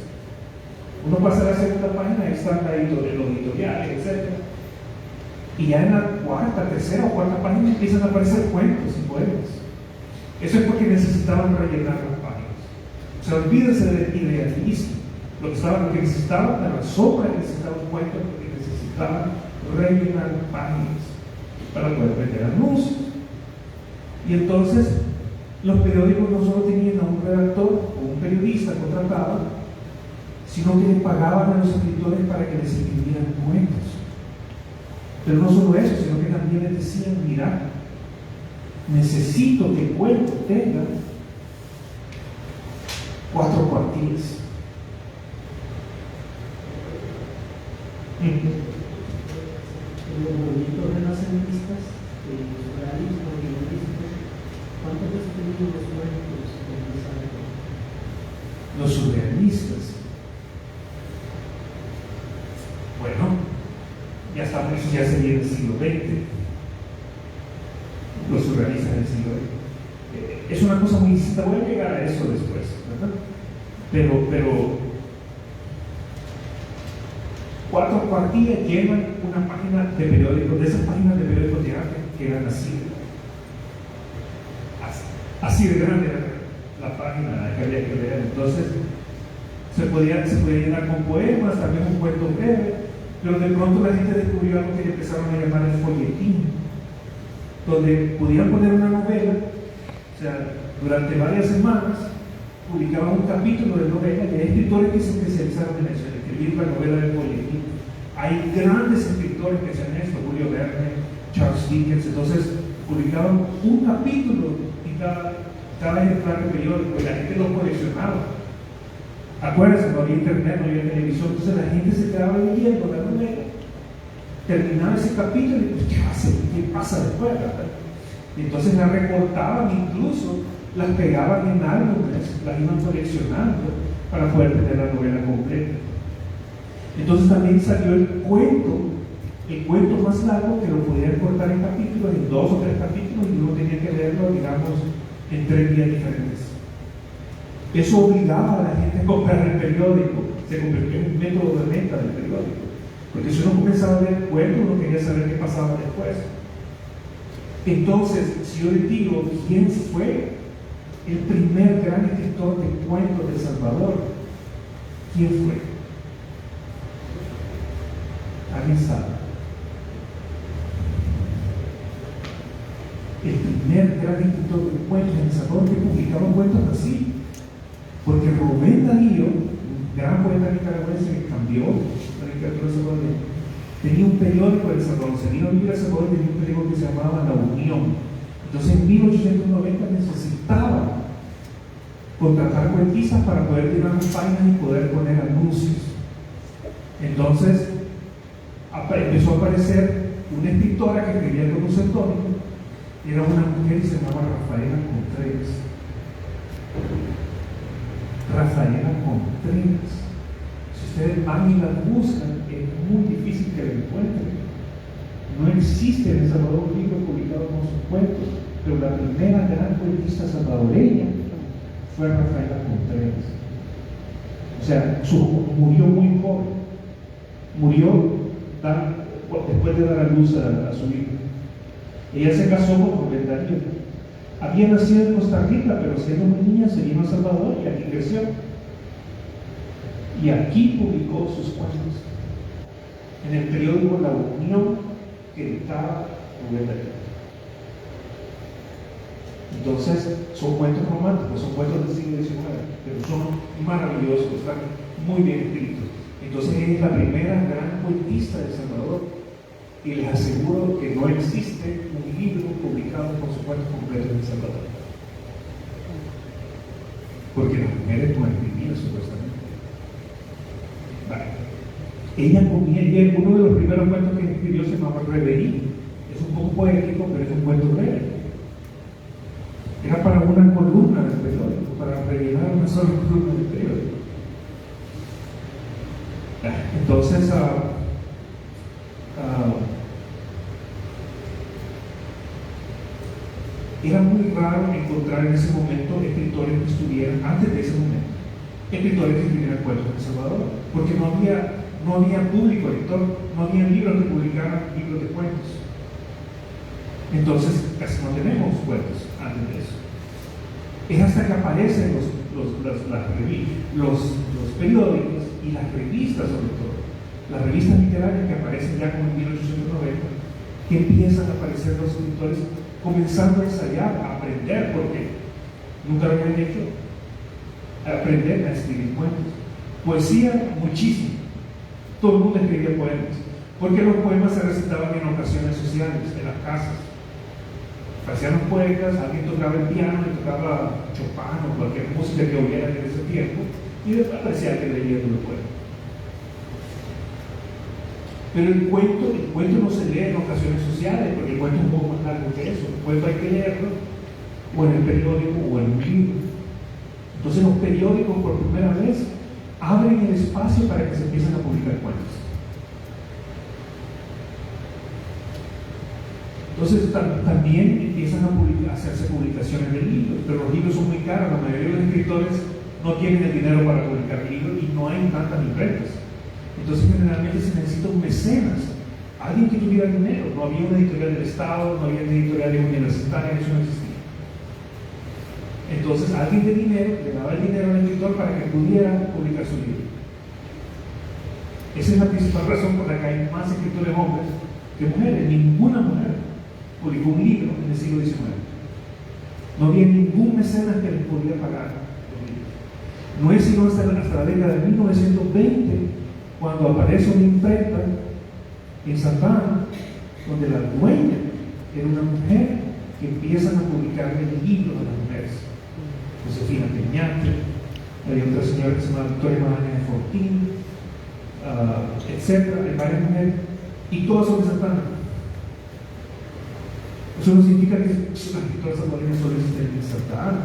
Uno pasa a la segunda página y están ahí los editoriales, etc. Y ya en la tercera o cuarta página empiezan a aparecer cuentos y poemas. Eso es porque necesitaban rellenar las páginas. O sea, olvídense del idealismo. Lo que necesitaban, la razón para que necesitaban un cuento, porque necesitaban rellenar páginas para poder vender anuncios. Y entonces, los periódicos no solo tenían a un redactor o un periodista contratado, sino que les pagaban a los escritores para que les escribieran cuentos. Pero no solo eso, sino que también les decían: mira, necesito que el cuento tenga 4 cuartillas. Los movimientos renacentistas, los realismos y los místicos, ¿cuántas veces tenían los cuentos empezaron? Los surrealistas, bueno, ya estamos, eso ya sería en el siglo XX. Los surrealistas del siglo XX. Es una cosa muy distinta, voy a llegar a eso después, ¿verdad? Pero 4 cuartillas llenan una página de periódico, de esas páginas de periódicos de arte que eran así de grande era la página que había que leer. Entonces se podía llenar con poemas, también un cuento breve, pero de pronto la gente descubrió algo que empezaron a llamar el folletín, donde podían poner una novela, o sea, durante varias semanas publicaban un capítulo de novela, y hay escritores que se especializaron en eso, en escribir la novela del folletín. Hay grandes escritores que hacían esto, Julio Verne, Charles Dickens. Entonces publicaban un capítulo en cada ejemplar de periódico y la gente lo coleccionaba. Acuérdense, no había internet, no había televisión, entonces la gente se quedaba leyendo la novela, terminaba ese capítulo y pues, ¿qué pasa después? ¿Verdad? Y entonces la recortaban, incluso las pegaban en álbumes, las iban coleccionando para poder tener la novela completa. Entonces también salió el cuento más largo, que lo podían cortar en capítulos, en 2 o 3 capítulos, y uno tenía que leerlo, digamos, en 3 días diferentes. Eso obligaba a la gente a comprar el periódico, se convirtió en un método de venta del periódico, porque si uno comenzaba a leer el cuento, uno quería saber qué pasaba después. Entonces, si yo les digo quién fue el primer gran escritor de cuentos de El Salvador, ¿quién fue? ¿Alguien sabe? El primer gran escritor de cuentos en El Salvador que publicaba cuentos así, porque Rubén Darío, un gran poeta nicaragüense que cambió la literatura salvadoreña, tenía un periódico de El Salvador, se vino a vivir a El Salvador, tenía un periódico que se llamaba La Unión. Entonces en 1890 necesitaba contratar cuentistas para poder llenar las páginas y poder poner anuncios. Entonces empezó a aparecer una escritora que escribía con un seudónimo. Era una mujer que se llamaba Rafaela Contreras. Rafaela Contreras. Si ustedes van y la buscan, es muy difícil que la encuentren. No existe en El Salvador un libro publicado con sus cuentos, pero la primera gran cuentista salvadoreña fue Rafaela Contreras. O sea, murió muy joven. Murió después de dar a luz a su hijo. Ella se casó con Rubén Darío. Había nacido en Costa Rica, pero siendo muy niña se vino a El Salvador y aquí creció. Y aquí publicó sus cuentos en el periódico La Unión que editaba Rubén Darío. Entonces, son cuentos románticos, son cuentos del siglo XIX, pero son maravillosos, están muy bien escritos. Entonces, ella es la primera gran cuentista de El Salvador, y les aseguro que no existe un libro publicado con sus cuentos completos en El Salvador, porque las mujeres no escribían supuestamente. Vale. Uno de los primeros cuentos que escribió se llamaba Reverie. Es un poco poético, pero es un cuento breve. Era para una columna del periódico, para rellenar una sola columna del periódico. Entonces, era muy raro encontrar en ese momento escritores que estuvieran, antes de ese momento, escritores que escribieran cuentos en El Salvador, porque no había público lector, no había libros que publicaran libros de cuentos. Entonces, casi no tenemos cuentos antes de eso. Es hasta que aparecen los periódicos y las revistas, sobre todo, las revistas literarias que aparecen ya como en 1890, que empiezan a aparecer los escritores comenzando a ensayar, a aprender, porque nunca lo habían hecho, a aprender a escribir cuentos. Poesía, muchísimo. Todo el mundo escribía poemas, porque los poemas se recitaban en ocasiones sociales, en las casas. Hacían los poetas, alguien tocaba el piano, y tocaba Chopin o cualquier música que hubiera en ese tiempo, y después aparecía alguien leyendo los poemas. Pero el cuento no se lee en ocasiones sociales, porque el cuento es un poco más largo que eso. El cuento hay que leerlo o en el periódico o en un libro. Entonces los periódicos por primera vez abren el espacio para que se empiecen a publicar cuentos. Entonces también empiezan a hacerse publicaciones de libros, pero los libros son muy caros. La mayoría de los escritores no tienen el dinero para publicar libros y no hay tantas libretas. Entonces generalmente se necesita un mecenas, alguien que tuviera dinero. No había una editorial del Estado, no había una editorial universitaria, eso no existía. Entonces alguien de dinero le daba el dinero al escritor para que pudiera publicar su libro. Esa es la principal razón por la que hay más escritores hombres que mujeres. Ninguna mujer publicó un libro en el siglo XIX. No había ningún mecenas que les podía pagar los libros. No es sino hasta la década de 1920 cuando aparece una imprenta en Santana, donde la dueña era una mujer, que empiezan a publicar el libro de las mujeres. Josefina Peñate, había otra señora que se llama Victoria Magdalena Fortín, etc. Hay varias mujeres, y todas son de Santana. Eso no significa que las escritoras salvadoreñas solo existen en Santana.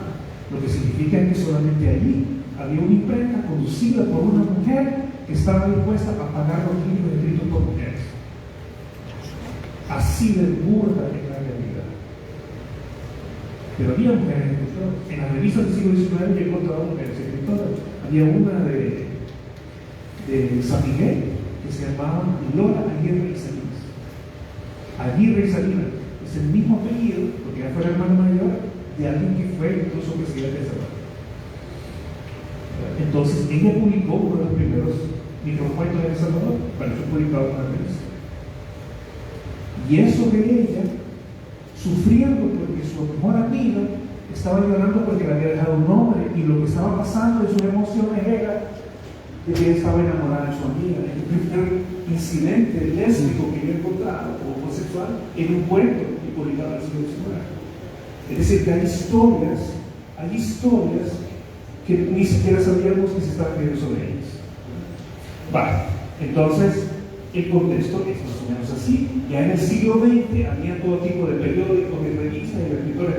Lo que significa es que solamente allí había una imprenta conducida por una mujer que estaba dispuesta a pagar los libros escritos por mujeres. Así de burda es la realidad. Pero había mujeres escritoras. En las revistas del siglo XIX yo he encontrado mujeres escritoras. Había una de San Miguel que se llamaba Lola Aguirre y Salinas. Aguirre y Salinas es el mismo apellido, porque ella fue la hermana mayor de alguien que fue incluso presidente de Salvador. Entonces ella publicó uno de los primeros microcuentos de El Salvador, para eso publicado en la revista. Y es sobre ella sufriendo porque su mejor amiga estaba llorando porque le había dejado un hombre, y lo que estaba pasando en sus emociones era de que ella estaba enamorada de su amiga. El primer incidente lésbico que yo he encontrado, o homosexual, en un cuento y publicado en el siglo XIX. Es decir, que hay historias que ni siquiera sabíamos que se estaba escribiendo sobre ellas. Vale, entonces el contexto es más o menos así. Ya en el siglo XX había todo tipo de periódicos y revistas, y los escritores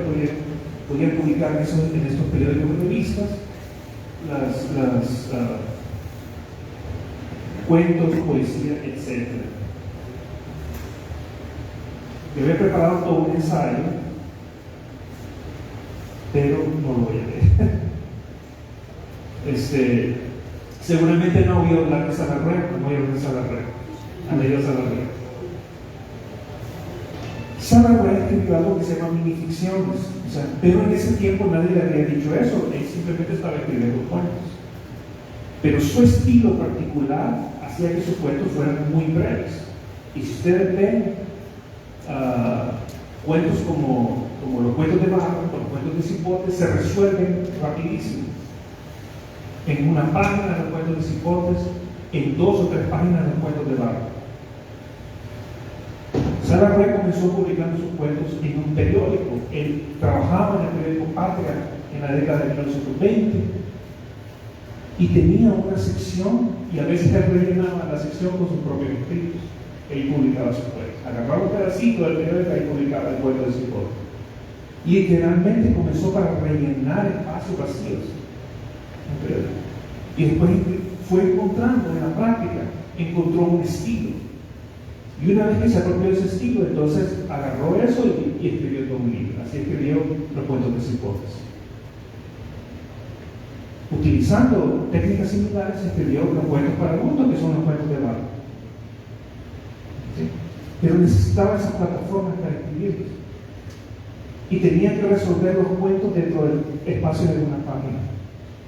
podían publicar en estos periódicos y revistas cuentos, poesía, etc. Yo he preparado todo un ensayo, pero no lo voy a leer. Seguramente no voy a hablar de Salarrué, no voy a hablar de Salarrué. Han leído Salarrué. Salarrué escribió algo que se llama minificciones, pero en ese tiempo nadie le había dicho eso, él simplemente estaba escribiendo cuentos. Pero su estilo particular hacía que sus cuentos fueran muy breves. Y si ustedes ven cuentos como los cuentos de Barro, como los cuentos de Cipote, se resuelven rapidísimo. En una página de los cuentos de Cipotes, en 2 o 3 páginas de los cuentos de Barro. Salarrué comenzó publicando sus cuentos en un periódico. Él trabajaba en el periódico Patria en la década de 1920 y tenía una sección, y a veces él rellenaba la sección con sus propios escritos. Él publicaba sus cuentos. Agarraba un pedacito del periódico y publicaba el cuento de Cipote. Y generalmente comenzó para rellenar espacios vacíos. Y después fue encontrando en la práctica, encontró un estilo. Y una vez que se apropió de ese estilo, entonces agarró eso y escribió todo un libro. Así escribió los cuentos de Cipotes. Utilizando técnicas similares, escribió los cuentos para adultos, que son los cuentos de Barro. ¿Sí? Pero necesitaba esas plataformas para escribirlos. Y tenía que resolver los cuentos dentro del espacio de una página,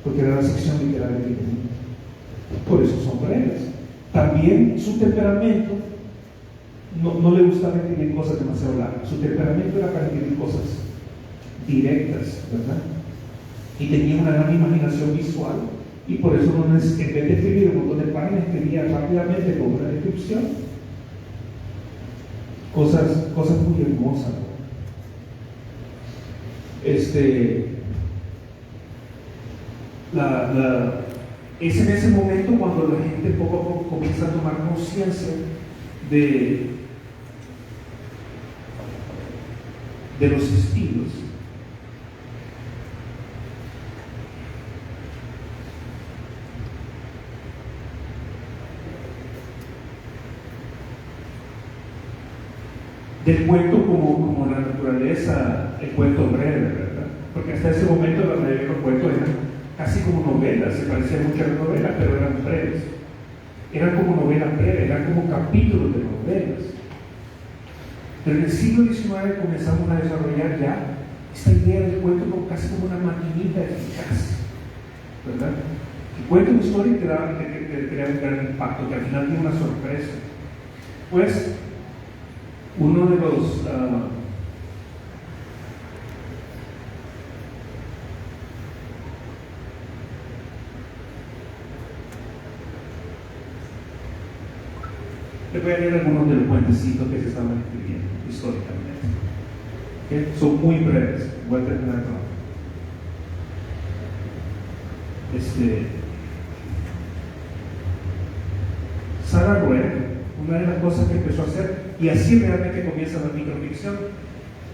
porque era la sección literaria que tenía. Por eso son breves. También su temperamento no le gustaba escribir cosas demasiado largas. Su temperamento era para escribir cosas directas, ¿verdad? Y tenía una gran imaginación visual, y por eso en vez de escribir un montón de páginas, escribía rápidamente con una descripción cosas muy hermosas, ¿no? Es en ese momento cuando la gente poco a poco comienza a tomar conciencia de los estilos. Del cuento como la naturaleza, el cuento breve, ¿verdad? Porque hasta ese momento la mayoría de los cuentos eran casi como novelas, se parecían mucho a las novelas, pero eran breves. Eran como novelas breves, eran como capítulos de novelas. Pero en el siglo XIX comenzamos a desarrollar ya esta idea del cuento como casi como una maquinita eficaz, ¿verdad? El cuento de historia que crea un gran impacto, que al final tiene una sorpresa. Pues uno de los le voy a leer algunos de los cuentecitos que se estaban escribiendo históricamente, ¿okay? Son muy breves, voy a terminar con Salarrué, una de las cosas que empezó a hacer, y así realmente comienza la microficción,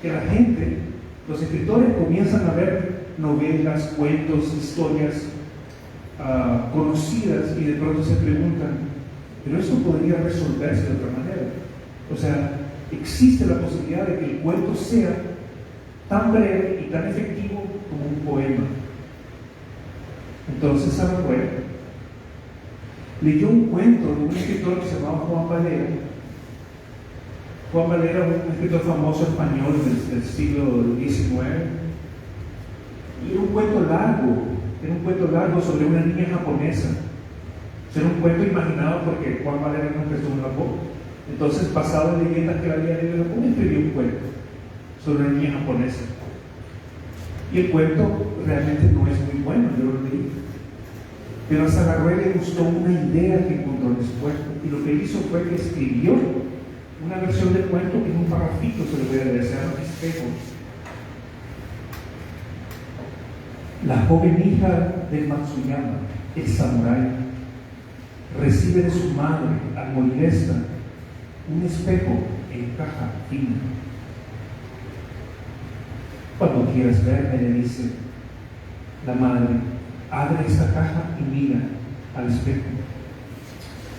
que la gente, los escritores comienzan a ver novelas, cuentos, historias conocidas y de pronto se preguntan, pero esto podría resolverse de otra manera. O sea, existe la posibilidad de que el cuento sea tan breve y tan efectivo como un poema. Entonces Saragüe leyó un cuento de un escritor que se llamaba Juan Valera. Juan Valera, un escritor famoso español del siglo XIX, y era un cuento largo sobre una niña japonesa. Era un cuento imaginado porque Juan Valera nunca estuvo en Japón. Entonces, basado en leyendas que él había leído en Japón, escribió un cuento sobre una niña japonesa. Y el cuento realmente no es muy bueno, yo lo leí. Pero a Saragüe le gustó una idea que encontró en ese cuento. Y lo que hizo fue que escribió una versión del cuento en un parrafito, se lo voy a leer, se llama Espejo. La joven hija de Matsuyama, el samurái, recibe de su madre, al morir esta, un espejo en caja fina. Cuando quieras verme, le dice la madre, abre esta caja y mira al espejo.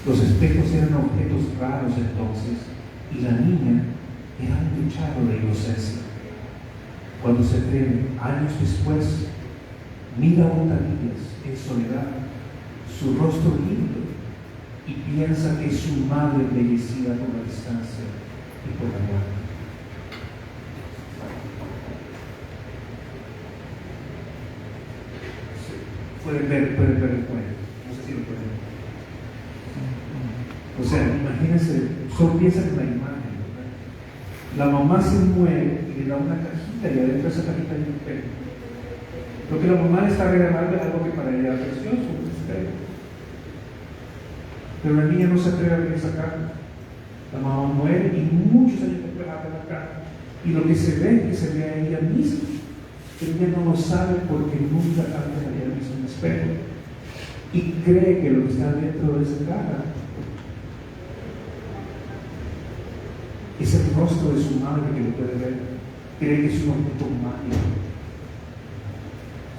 Los espejos eran objetos raros entonces, y la niña era un luchador de inocencia. Cuando se atreve, años después, mira a Montañas en soledad, su rostro lindo, y piensa que es su madre embellecida por la distancia y por la muerte. Pueden ver el cuento, no sé si lo pueden ver. O sea, imagínense, solo piensan en la imagen, ¿verdad? La mamá se muere y le da una cajita y adentro de esa cajita hay un espejo. Lo que la mamá le está regalando es algo que para ella es precioso, un espejo. Pero la niña no se atreve a ver esa caja. La mamá muere y muchos años después abre la caja. Y lo que se ve es que se ve a ella misma. Ella no lo sabe porque nunca antes había visto un espejo. Y cree que lo que está dentro de esa caja es el rostro de su madre que lo puede ver. Cree que es un objeto mágico.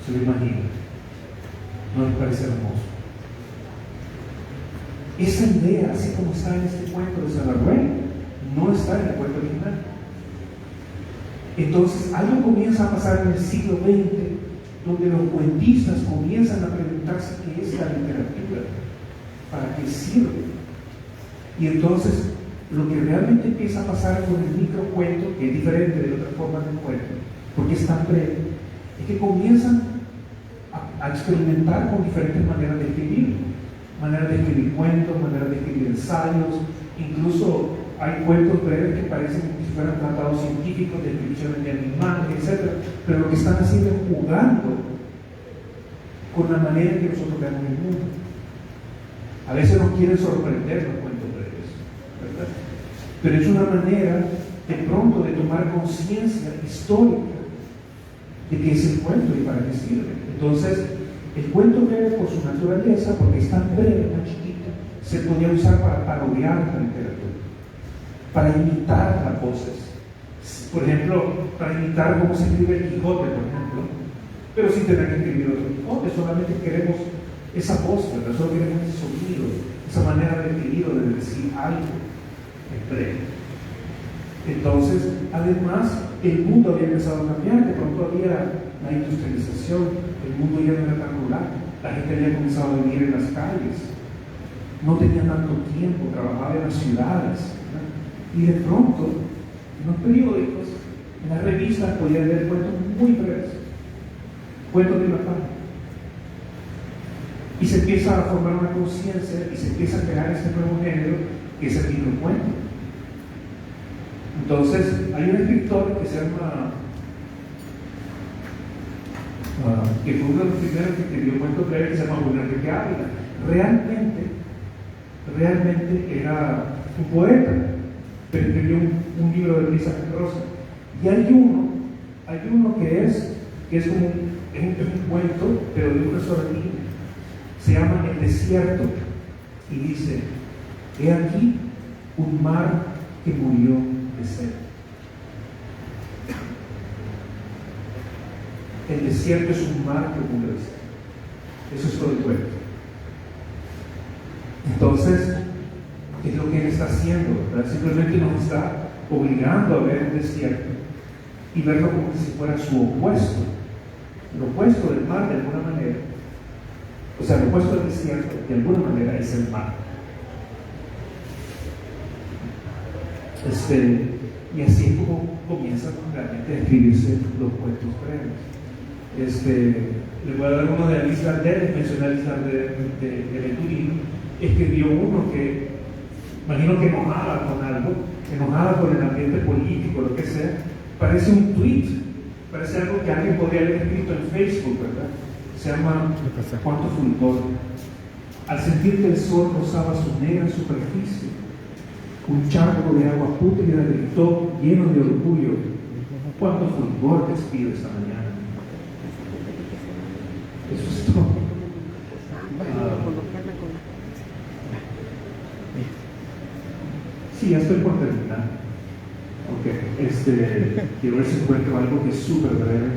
Se lo imagina. ¿No le parece hermoso? Esa idea, así como está en este cuento de Saragüe, no está en el cuento original. Entonces, algo comienza a pasar en el siglo XX, donde los cuentistas comienzan a preguntarse qué es la literatura, para qué sirve. Y entonces, lo que realmente empieza a pasar con el microcuento, que es diferente de otras formas del cuento, porque es tan breve, es que comienzan a experimentar con diferentes maneras de escribir cuentos, maneras de escribir ensayos, incluso hay cuentos breves que parecen como si fueran tratados científicos, descripciones de animales, etc. Pero lo que están haciendo es jugando con la manera en que nosotros vemos el mundo. A veces nos quieren sorprender los cuentos breves, ¿verdad? Pero es una manera de pronto de tomar conciencia histórica de qué es el cuento y para qué sirve. Entonces, el cuento breve por su naturaleza, porque es tan breve, tan chiquito, se podía usar para parodiar la literatura, para imitar las voces. Por ejemplo, para imitar cómo se escribe el Quijote, por ejemplo, pero sin tener que escribir otro Quijote, solamente queremos esa voz, ¿verdad? Solo queremos ese sonido, esa manera de escribir o de decir algo en breve. Entonces, además, el mundo había empezado a cambiar, de pronto había la industrialización, el mundo ya no era tan rural, la gente había comenzado a vivir en las calles, no tenía tanto tiempo, trabajaba en las ciudades, ¿verdad? Y de pronto, en los periódicos, en las revistas, podía leer cuentos muy breves, cuentos de una página. Y se empieza a formar una conciencia y se empieza a crear este nuevo género que es el microcuento. Entonces, hay un escritor que se llama, que fue uno de los primeros que escribió cuentos breves, que se llama Juan Enrique Ávila. Realmente era un poeta, pero escribió un libro de risa rosa. Y hay uno que es como un cuento, pero de una sola línea. Se llama El desierto y dice: he aquí un mar que murió de sed. El desierto es un mar que murió de sed. Eso es todo el cuento. Entonces, ¿qué es lo que él está haciendo? ¿Verdad? Simplemente nos está obligando a ver un desierto y verlo como si fuera su opuesto. El opuesto del mar, de alguna manera, o sea, el opuesto del desierto, de alguna manera, es el mar. Y así es como comienzan realmente a escribirse los cuentos breves. Le voy a dar uno de Alice Gardner, mencioné a Alice Gardner de Venturino. Escribió uno que, imagino que enojada con algo, enojada con el ambiente político, lo que sea. Parece un tweet, parece algo que alguien podría haber escrito en Facebook, ¿verdad? Se llama Cuánto fulgor. Al sentir que el sol rozaba su negra superficie, un charco de agua pútrida gritó lleno de orgullo: cuánto fulgor despide esta mañana. Eso es todo. Sí, ya estoy por terminar. Quiero ver si encuentro algo que es súper breve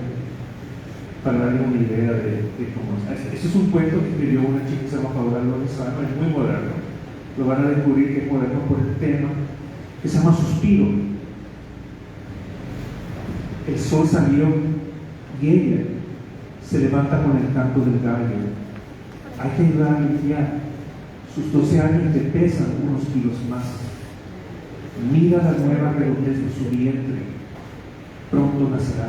para darle una idea de cómo es. Este es un cuento que escribió una chica que se llama Paola Lorenzano, es muy moderno. Lo van a descubrir que es moderno por el tema, que se llama Suspiro. El sol salió y ella se levanta con el canto del gallo. Hay que ayudar a limpiar. Sus 12 años le pesan unos kilos más. Mira la nueva redondez de su vientre. Pronto nacerá.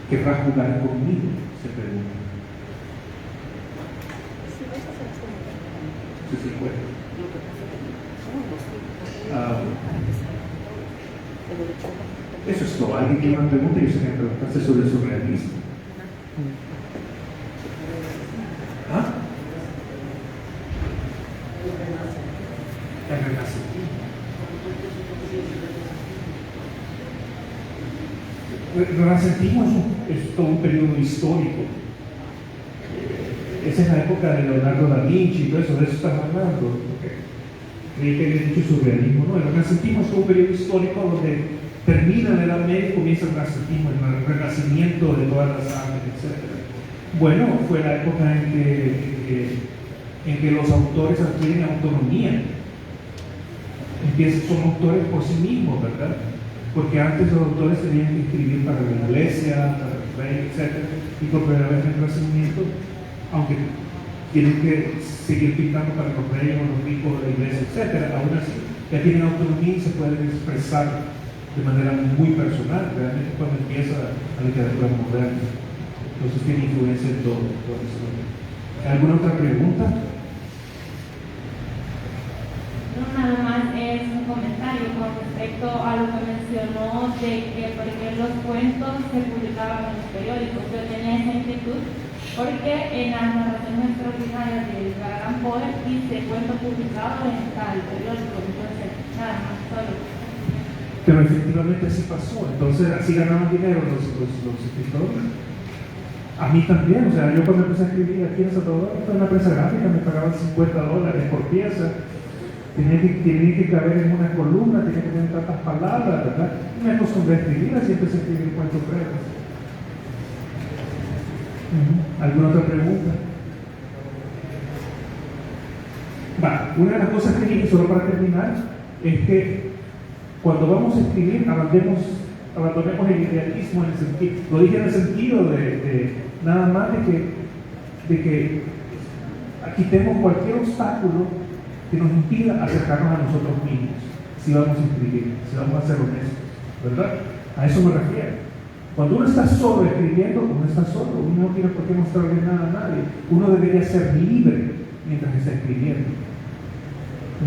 ¿Querrá jugar conmigo?, se pregunta. Sí, sí, bueno. Eso es todo. Alguien tiene una pregunta y yo sé que me preguntaste sobre el surrealismo. ¿Ah? El renacimiento. El renacimiento es todo un periodo histórico. Esa es la época de Leonardo da Vinci y todo eso, de eso estamos hablando. Creí que había dicho surrealismo. No, el renacimiento es todo un periodo histórico donde termina la Edad Media y comienza el renacimiento, el renacimiento de todas las artes, etc. Bueno, fue la época en que los autores adquieren autonomía. Son autores por sí mismos, ¿verdad? Porque antes los autores tenían que escribir para la iglesia, para el rey, etc. Y por primera vez en el Renacimiento, aunque tienen que seguir pintando para los reyes o los ricos de la iglesia, etc., aún así ya tienen autonomía y se pueden expresar de manera muy personal. Realmente cuando empieza la literatura moderna, entonces tiene influencia en todo eso. ¿Alguna otra pregunta? No, nada más es un comentario con respecto a lo que mencionó de que porque los cuentos se publicaban en los periódicos. Yo tenía esa inquietud porque en las narraciones extraordinarias de Gran Poder dice cuento publicado en tal periódico. Entonces, nada más, solo. Pero efectivamente así pasó. Entonces así ganaban dinero los escritores. A mí también, o sea, yo cuando empecé a escribir aquí en El Salvador, en una prensa gráfica me pagaban $50 por pieza. Tenía que caber en una columna, tenía que tener tantas palabras, ¿verdad? Y me acostumbré a escribir, así empecé a escribir cuentos breves. ¿Alguna otra pregunta? Una de las cosas que dije, solo para terminar, es que cuando vamos a escribir, abandonemos el idealismo, en el sentido, lo dije en el sentido de nada más de que quitemos cualquier obstáculo que nos impida acercarnos a nosotros mismos, si vamos a escribir, si vamos a ser honestos, ¿verdad? A eso me refiero. Cuando uno está solo escribiendo, uno está solo, uno no tiene por qué mostrarle nada a nadie. Uno debería ser libre mientras está escribiendo.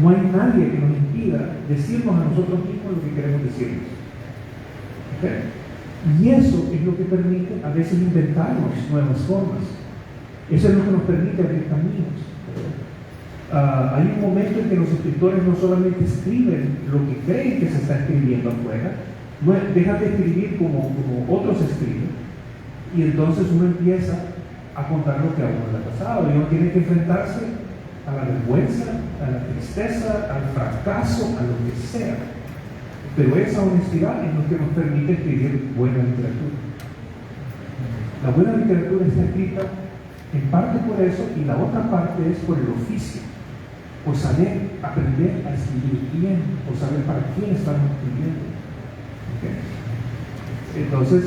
No hay nadie que nos impida decirnos a nosotros mismos lo que queremos decirnos. ¿Okay? Y eso es lo que permite a veces inventarnos nuevas formas. Eso es lo que nos permite abrir caminos. Hay un momento en que los escritores no solamente escriben lo que creen que se está escribiendo afuera, dejan de escribir como otros escriben, y entonces uno empieza a contar lo que a uno le ha pasado, y uno tiene que enfrentarse a la vergüenza, a la tristeza, al fracaso, a lo que sea. Pero esa honestidad es lo que nos permite escribir buena literatura. La buena literatura está escrita En parte por eso, y la otra parte es por el oficio, por saber aprender a escribir bien, por saber para quién estamos escribiendo. ¿Okay? Entonces,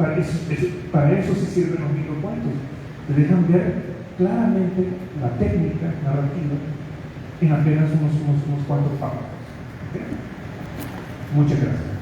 para eso se sirven los microcuentos. Te dejan ver claramente la técnica narrativa en apenas unos cuantos párrafos. ¿Okay? Muchas gracias.